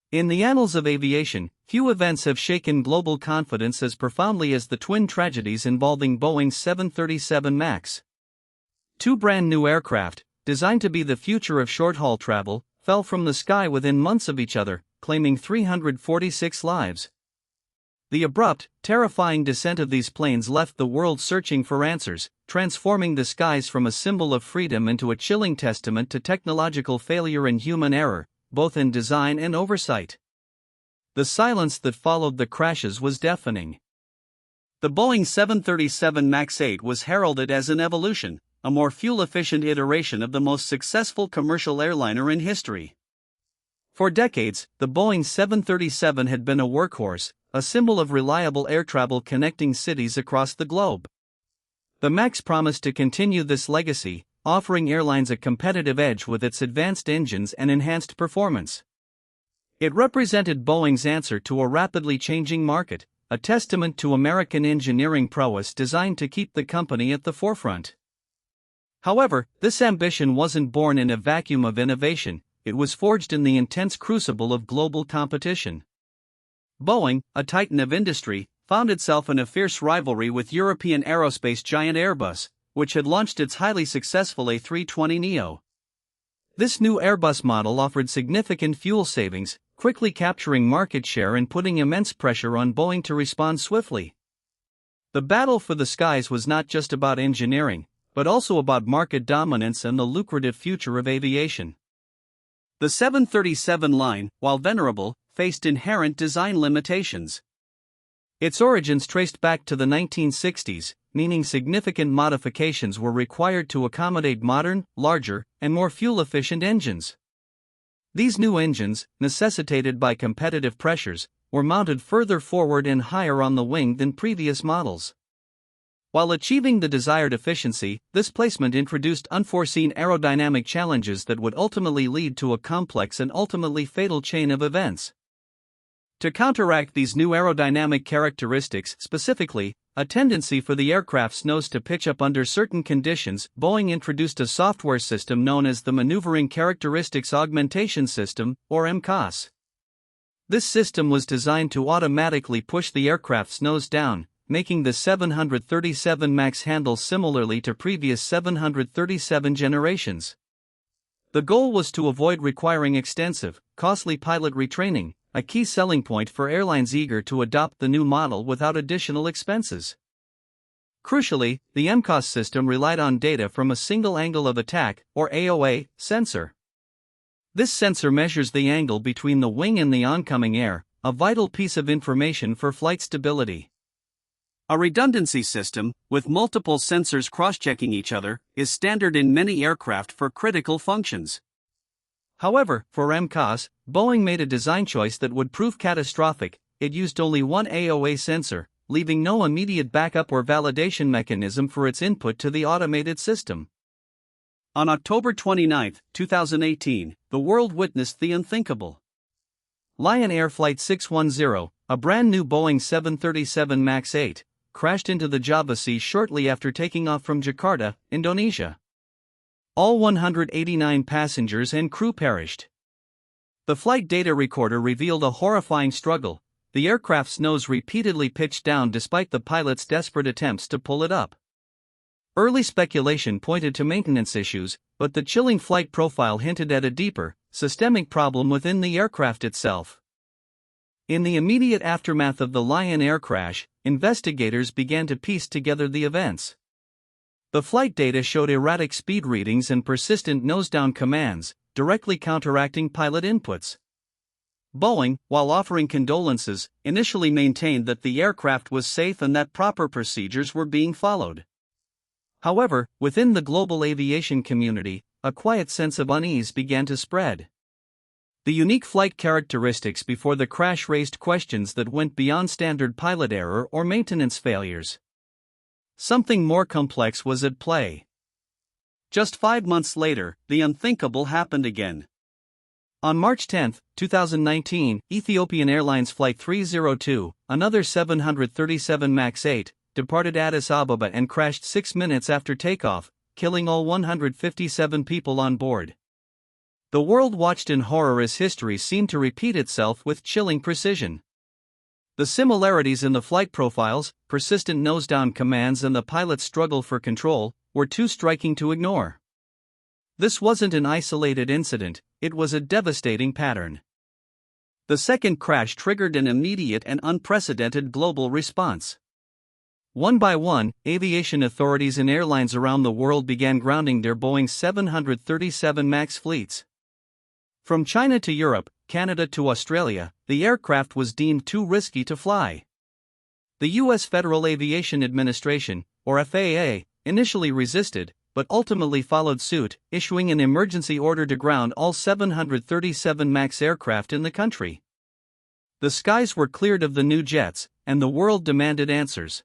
In the annals of aviation, few events have shaken global confidence as profoundly as the twin tragedies involving Boeing's 737 MAX. Two brand new aircraft, designed to be the future of short-haul travel, fell from the sky within months of each other, claiming 346 lives. The abrupt, terrifying descent of these planes left the world searching for answers, transforming the skies from a symbol of freedom into a chilling testament to technological failure and human error, both in design and oversight. The silence that followed the crashes was deafening. The Boeing 737 MAX 8 was heralded as an evolution, a more fuel-efficient iteration of the most successful commercial airliner in history. For decades, the Boeing 737 had been a workhorse, a symbol of reliable air travel connecting cities across the globe. The MAX promised to continue this legacy, offering airlines a competitive edge with its advanced engines and enhanced performance. It represented Boeing's answer to a rapidly changing market, a testament to American engineering prowess designed to keep the company at the forefront. However, this ambition wasn't born in a vacuum of innovation, it was forged in the intense crucible of global competition. Boeing, a titan of industry, found itself in a fierce rivalry with European aerospace giant Airbus, which had launched its highly successful A320neo. This new Airbus model offered significant fuel savings, quickly capturing market share and putting immense pressure on Boeing to respond swiftly. The battle for the skies was not just about engineering, but also about market dominance and the lucrative future of aviation. The 737 line, while venerable, faced inherent design limitations. Its origins traced back to the 1960s, meaning significant modifications were required to accommodate modern, larger, and more fuel-efficient engines. These new engines, necessitated by competitive pressures, were mounted further forward and higher on the wing than previous models. While achieving the desired efficiency, this placement introduced unforeseen aerodynamic challenges that would ultimately lead to a complex and ultimately fatal chain of events. To counteract these new aerodynamic characteristics, specifically, a tendency for the aircraft's nose to pitch up under certain conditions, Boeing introduced a software system known as the Maneuvering Characteristics Augmentation System, or MCAS. This system was designed to automatically push the aircraft's nose down, making the 737 MAX handle similarly to previous 737 generations. The goal was to avoid requiring extensive, costly pilot retraining, a key selling point for airlines eager to adopt the new model without additional expenses. Crucially, the MCAS system relied on data from a single angle of attack, or AOA, sensor. This sensor measures the angle between the wing and the oncoming air, a vital piece of information for flight stability. A redundancy system, with multiple sensors cross-checking each other, is standard in many aircraft for critical functions. However, for MCAS, Boeing made a design choice that would prove catastrophic. It used only one AOA sensor, leaving no immediate backup or validation mechanism for its input to the automated system. On October 29, 2018, the world witnessed the unthinkable. Lion Air Flight 610, a brand new Boeing 737 MAX 8, crashed into the Java Sea shortly after taking off from Jakarta, Indonesia. All 189 passengers and crew perished. The flight data recorder revealed a horrifying struggle. The aircraft's nose repeatedly pitched down despite the pilot's desperate attempts to pull it up. Early speculation pointed to maintenance issues, but the chilling flight profile hinted at a deeper, systemic problem within the aircraft itself. In the immediate aftermath of the Lion Air crash, investigators began to piece together the events. The flight data showed erratic speed readings and persistent nose-down commands, directly counteracting pilot inputs. Boeing, while offering condolences, initially maintained that the aircraft was safe and that proper procedures were being followed. However, within the global aviation community, a quiet sense of unease began to spread. The unique flight characteristics before the crash raised questions that went beyond standard pilot error or maintenance failures. Something more complex was at play. Just 5 months later, the unthinkable happened again. On March 10, 2019, Ethiopian Airlines Flight 302, another 737 MAX 8, departed Addis Ababa and crashed 6 minutes after takeoff, killing all 157 people on board. The world watched in horror as history seemed to repeat itself with chilling precision. The similarities in the flight profiles, persistent nose-down commands, and the pilot's struggle for control were too striking to ignore. This wasn't an isolated incident, it was a devastating pattern. The second crash triggered an immediate and unprecedented global response. One by one, aviation authorities and airlines around the world began grounding their Boeing 737 MAX fleets. From China to Europe, Canada to Australia, the aircraft was deemed too risky to fly. The U.S. Federal Aviation Administration, or FAA, initially resisted, but ultimately followed suit, issuing an emergency order to ground all 737 MAX aircraft in the country. The skies were cleared of the new jets, and the world demanded answers.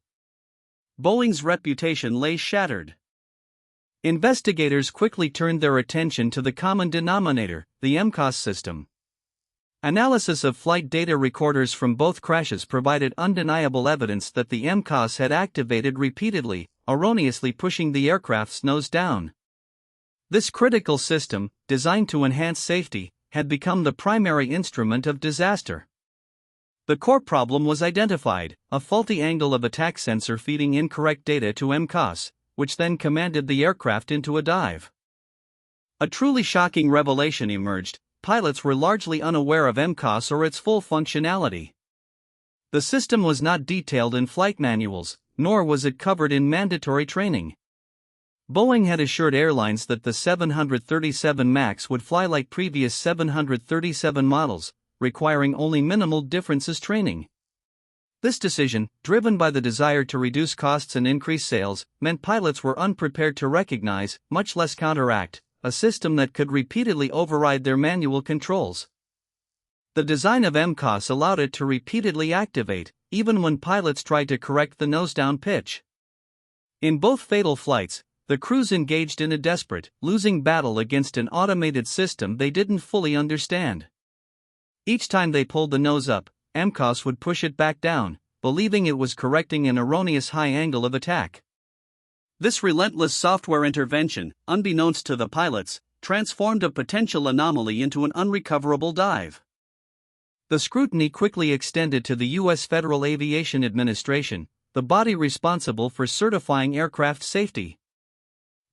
Boeing's reputation lay shattered. Investigators quickly turned their attention to the common denominator, the MCAS system. Analysis of flight data recorders from both crashes provided undeniable evidence that the MCAS had activated repeatedly, erroneously pushing the aircraft's nose down. This critical system, designed to enhance safety, had become the primary instrument of disaster. The core problem was identified: a faulty angle of attack sensor feeding incorrect data to MCAS, which then commanded the aircraft into a dive. A truly shocking revelation emerged: pilots were largely unaware of MCAS or its full functionality. The system was not detailed in flight manuals, nor was it covered in mandatory training. Boeing had assured airlines that the 737 MAX would fly like previous 737 models, requiring only minimal differences training. This decision, driven by the desire to reduce costs and increase sales, meant pilots were unprepared to recognize, much less counteract, a system that could repeatedly override their manual controls. The design of MCAS allowed it to repeatedly activate, even when pilots tried to correct the nose-down pitch. In both fatal flights, the crews engaged in a desperate, losing battle against an automated system they didn't fully understand. Each time they pulled the nose up, MCAS would push it back down, believing it was correcting an erroneous high angle of attack. This relentless software intervention, unbeknownst to the pilots, transformed a potential anomaly into an unrecoverable dive. The scrutiny quickly extended to the U.S. Federal Aviation Administration, the body responsible for certifying aircraft safety.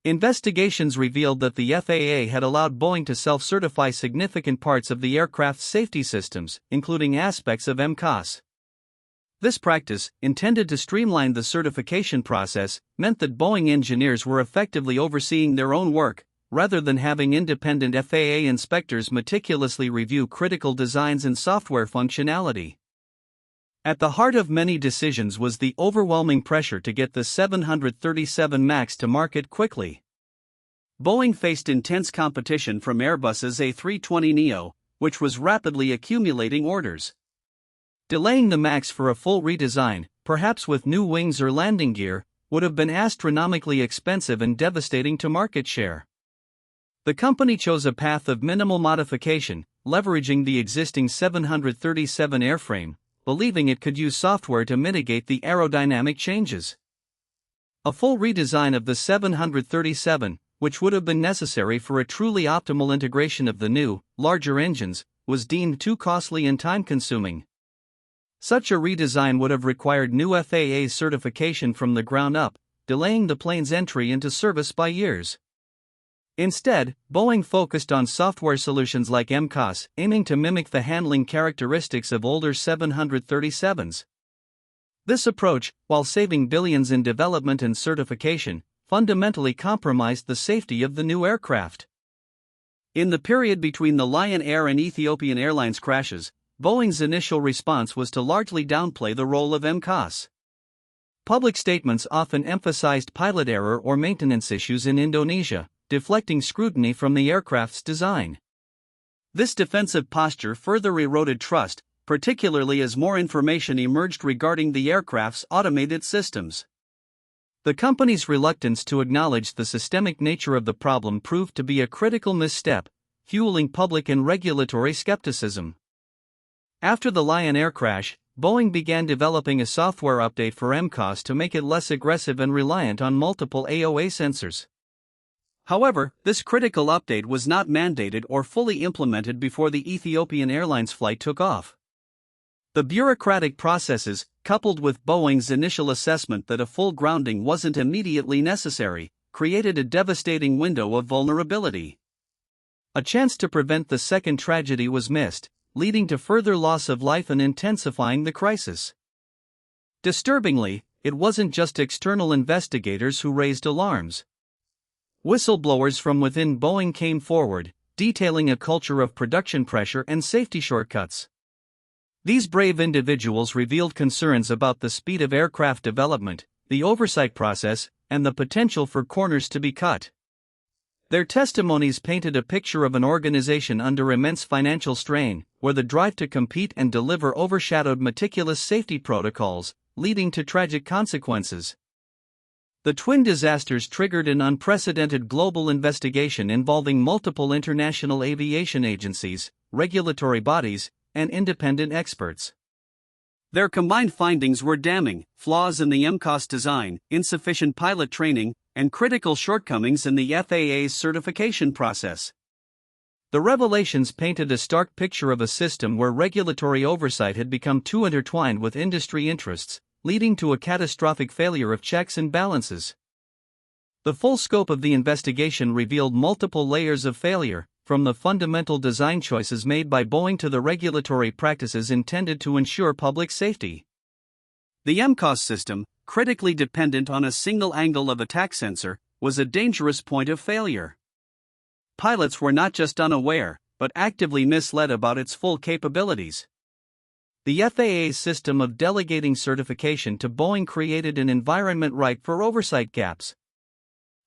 Investigations revealed that the FAA had allowed Boeing to self-certify significant parts of the aircraft's safety systems, including aspects of MCAS. This practice, intended to streamline the certification process, meant that Boeing engineers were effectively overseeing their own work, rather than having independent FAA inspectors meticulously review critical designs and software functionality. At the heart of many decisions was the overwhelming pressure to get the 737 MAX to market quickly. Boeing faced intense competition from Airbus's A320neo, which was rapidly accumulating orders. Delaying the MAX for a full redesign, perhaps with new wings or landing gear, would have been astronomically expensive and devastating to market share. The company chose a path of minimal modification, leveraging the existing 737 airframe, believing it could use software to mitigate the aerodynamic changes. A full redesign of the 737, which would have been necessary for a truly optimal integration of the new, larger engines, was deemed too costly and time-consuming. Such a redesign would have required new FAA certification from the ground up, delaying the plane's entry into service by years. Instead, Boeing focused on software solutions like MCAS, aiming to mimic the handling characteristics of older 737s. This approach, while saving billions in development and certification, fundamentally compromised the safety of the new aircraft. In the period between the Lion Air and Ethiopian Airlines crashes, Boeing's initial response was to largely downplay the role of MCAS. Public statements often emphasized pilot error or maintenance issues in Indonesia, deflecting scrutiny from the aircraft's design. This defensive posture further eroded trust, particularly as more information emerged regarding the aircraft's automated systems. The company's reluctance to acknowledge the systemic nature of the problem proved to be a critical misstep, fueling public and regulatory skepticism. After the Lion Air crash, Boeing began developing a software update for MCAS to make it less aggressive and reliant on multiple AOA sensors. However, this critical update was not mandated or fully implemented before the Ethiopian Airlines flight took off. The bureaucratic processes, coupled with Boeing's initial assessment that a full grounding wasn't immediately necessary, created a devastating window of vulnerability. A chance to prevent the second tragedy was missed, leading to further loss of life and intensifying the crisis. Disturbingly, it wasn't just external investigators who raised alarms. Whistleblowers from within Boeing came forward, detailing a culture of production pressure and safety shortcuts. These brave individuals revealed concerns about the speed of aircraft development, the oversight process, and the potential for corners to be cut. Their testimonies painted a picture of an organization under immense financial strain, where the drive to compete and deliver overshadowed meticulous safety protocols, leading to tragic consequences. The twin disasters triggered an unprecedented global investigation involving multiple international aviation agencies, regulatory bodies, and independent experts. Their combined findings were damning: flaws in the MCAS design, insufficient pilot training, and critical shortcomings in the FAA's certification process. The revelations painted a stark picture of a system where regulatory oversight had become too intertwined with industry interests, leading to a catastrophic failure of checks and balances. The full scope of the investigation revealed multiple layers of failure, from the fundamental design choices made by Boeing to the regulatory practices intended to ensure public safety. The MCAS system, critically dependent on a single angle of attack sensor, was a dangerous point of failure. Pilots were not just unaware, but actively misled about its full capabilities. The FAA's system of delegating certification to Boeing created an environment ripe for oversight gaps.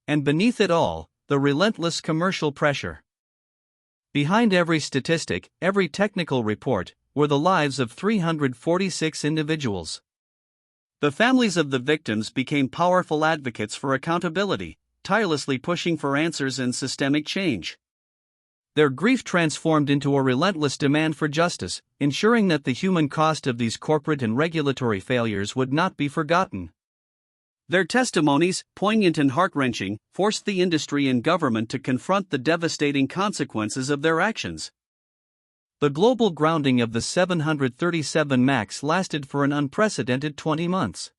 And beneath it all, the relentless commercial pressure. Behind every statistic, every technical report, were the lives of 346 individuals. The families of the victims became powerful advocates for accountability, tirelessly pushing for answers and systemic change. Their grief transformed into a relentless demand for justice, ensuring that the human cost of these corporate and regulatory failures would not be forgotten. Their testimonies, poignant and heart-wrenching, forced the industry and government to confront the devastating consequences of their actions. The global grounding of the 737 MAX lasted for an unprecedented 20 months.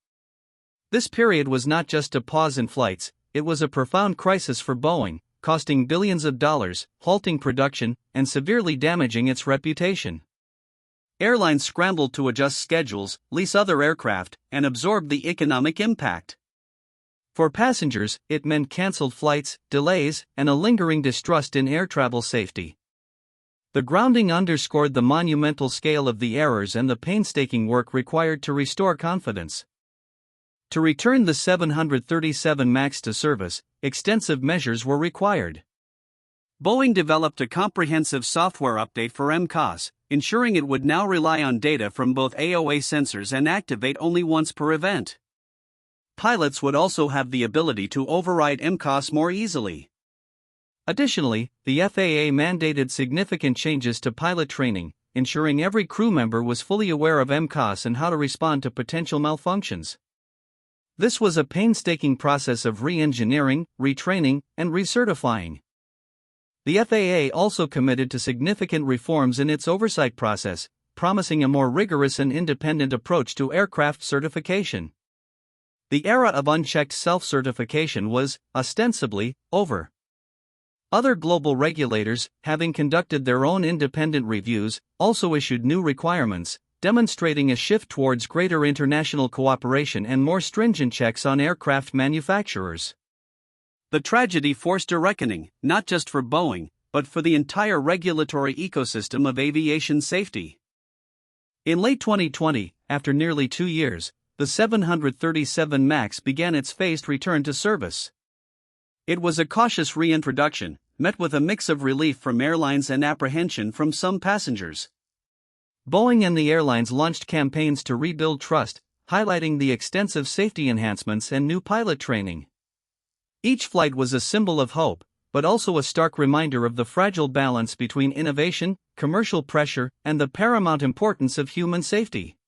This period was not just a pause in flights, it was a profound crisis for Boeing, costing billions of dollars, halting production, and severely damaging its reputation. Airlines scrambled to adjust schedules, lease other aircraft, and absorb the economic impact. For passengers, it meant canceled flights, delays, and a lingering distrust in air travel safety. The grounding underscored the monumental scale of the errors and the painstaking work required to restore confidence. To return the 737 MAX to service, extensive measures were required. Boeing developed a comprehensive software update for MCAS, ensuring it would now rely on data from both AOA sensors and activate only once per event. Pilots would also have the ability to override MCAS more easily. Additionally, the FAA mandated significant changes to pilot training, ensuring every crew member was fully aware of MCAS and how to respond to potential malfunctions. This was a painstaking process of re-engineering, retraining, and recertifying. The FAA also committed to significant reforms in its oversight process, promising a more rigorous and independent approach to aircraft certification. The era of unchecked self-certification was, ostensibly, over. Other global regulators, having conducted their own independent reviews, also issued new requirements, demonstrating a shift towards greater international cooperation and more stringent checks on aircraft manufacturers. The tragedy forced a reckoning, not just for Boeing, but for the entire regulatory ecosystem of aviation safety. In late 2020, after nearly 2 years, the 737 MAX began its phased return to service. It was a cautious reintroduction, met with a mix of relief from airlines and apprehension from some passengers. Boeing and the airlines launched campaigns to rebuild trust, highlighting the extensive safety enhancements and new pilot training. Each flight was a symbol of hope, but also a stark reminder of the fragile balance between innovation, commercial pressure, and the paramount importance of human safety.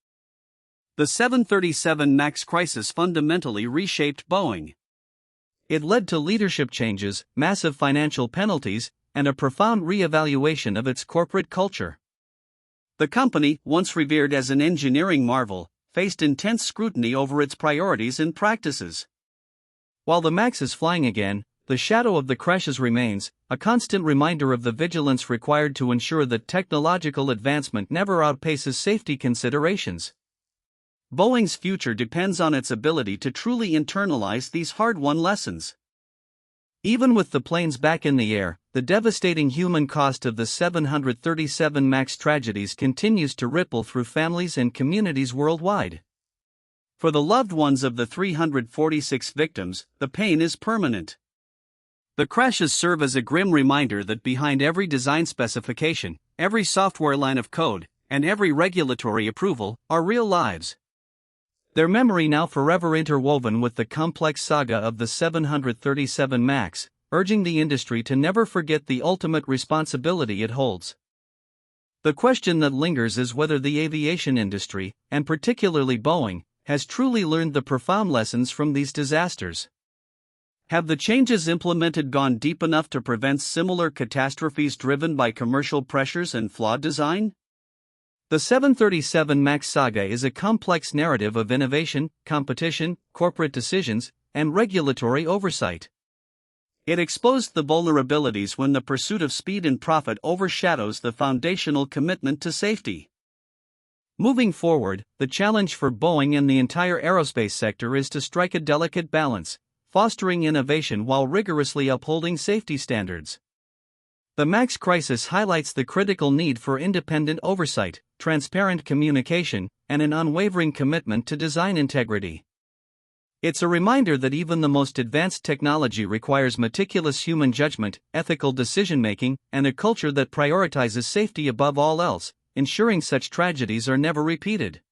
The 737 MAX crisis fundamentally reshaped Boeing. It led to leadership changes, massive financial penalties, and a profound re-evaluation of its corporate culture. The company, once revered as an engineering marvel, faced intense scrutiny over its priorities and practices. While the MAX is flying again, the shadow of the crashes remains, a constant reminder of the vigilance required to ensure that technological advancement never outpaces safety considerations. Boeing's future depends on its ability to truly internalize these hard-won lessons. Even with the planes back in the air, the devastating human cost of the 737 MAX tragedies continues to ripple through families and communities worldwide. For the loved ones of the 346 victims, the pain is permanent. The crashes serve as a grim reminder that behind every design specification, every software line of code, and every regulatory approval, are real lives. Their memory now forever interwoven with the complex saga of the 737 MAX, urging the industry to never forget the ultimate responsibility it holds. The question that lingers is whether the aviation industry, and particularly Boeing, has truly learned the profound lessons from these disasters. Have the changes implemented gone deep enough to prevent similar catastrophes driven by commercial pressures and flawed design? The 737 MAX saga is a complex narrative of innovation, competition, corporate decisions, and regulatory oversight. It exposed the vulnerabilities when the pursuit of speed and profit overshadows the foundational commitment to safety. Moving forward, the challenge for Boeing and the entire aerospace sector is to strike a delicate balance, fostering innovation while rigorously upholding safety standards. The MAX crisis highlights the critical need for independent oversight, transparent communication, and an unwavering commitment to design integrity. It's a reminder that even the most advanced technology requires meticulous human judgment, ethical decision-making, and a culture that prioritizes safety above all else, ensuring such tragedies are never repeated.